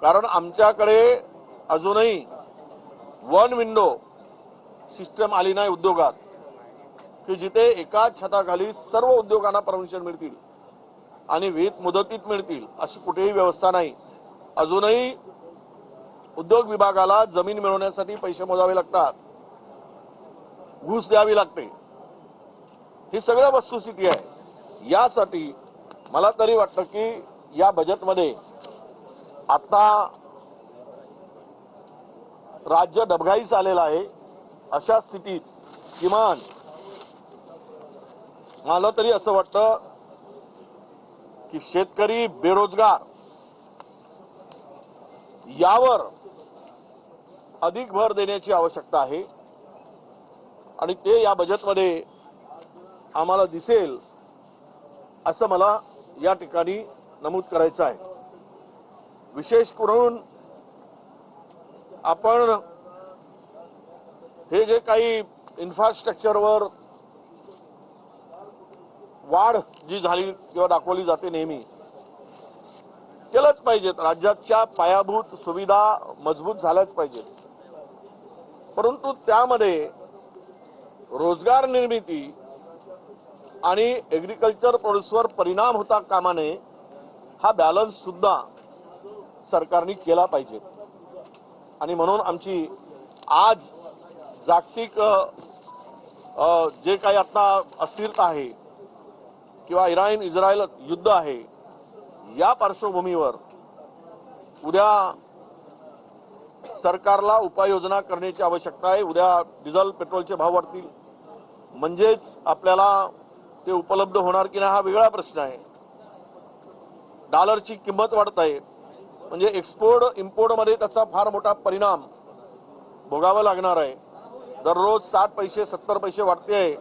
कारण आमच्याकडे अजूनही वन विंडो सिस्टम आली नाही उद्योगात की जिथे एकाच छताखाली सर्व उद्योगांना परमिशन मिळतील आणि वेत मुदतीत मिळतील अशी कुठेही व्यवस्था नाही। अजूनही उद्योग विभागाला जमीन मिळवण्यासाठी पैसे मोजावे लागतात, घूस द्यावी लागते। ही सगळं वस्तुस्थिती आहे। यासाठी मला तरी वाटतं की या बजेटमध्ये आता राज्य डबघाईस आलेला आहे। अशा स्थितीत किमान मला तरी असं वाटतं की शेतकरी, बेरोजगार यावर अधिक भर देण्याची आवश्यकता आहे आणि ते या बजेटमध्ये आम्हाला दिसेल असं मला या ठिकाणी नमूद करायचं आहे। विशेष करून आपण हे जे काही इन्फ्रास्ट्रक्चरवर वाढ जी झाली किंवा दाखवली जाते नेहमी केलंच पाहिजेत। राज्याच्या पायाभूत सुविधा मजबूत झाल्याच पाहिजेत, परंतु त्यामध्ये रोजगार निर्मिती आणि एग्रीकल्चर प्रोड्यूसवर परिणाम होता कामा नये हा बॅलन्स सुद्धा सरकारने केला पाहिजे। आणि म्हणून आमची आज जागतिक जे काही आता अस्थिरता आहे किंवा इराण इस्रायल युद्ध आहे या पार्श्वभूमीवर उद्या सरकारला उपाययोजना करण्याची आवश्यकता आहे। उद्या डिझेल पेट्रोलचे भाव वाढतील म्हणजेच आपल्याला ते उपलब्ध होणार की नाही हा वेगळा प्रश्न आहे। डॉलरची किंमत वाढत आहे म्हणजे एक्सपोर्ट इम्पोर्ट मध्ये त्याचा फार मोठा परिणाम भोगावा लागणार आहे। दररोज 60 पैसे 70 पैसे वाढते आहे।